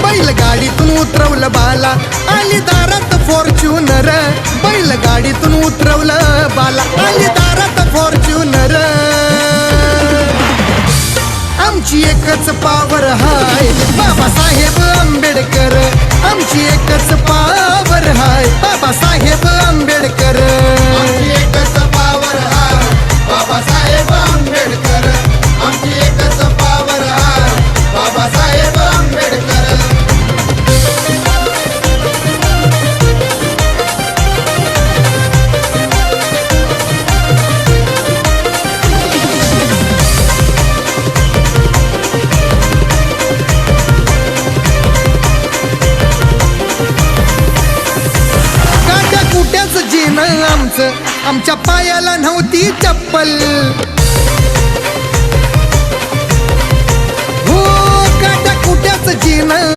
बैलगाडीतून उतरवलं बाला, आली दारात फॉर्च्युनर. बैलगाडीतून उतरवलं बाला, आली दारात फॉर्च्युनर. आमची एकच पावर हाय बाबासाहेब आंबेडकर. आमची एकच पावर हाय बाबासाहेब आंबेडकर. आमची एकच पावर हाय बाबासाहेब आंबेडकर. आमची एकच पावर हाय बाबासाहेब आंबेडकर. आमचं आमच्या पायाला नव्हती चप्पल. हो काटा कुट्याच जीन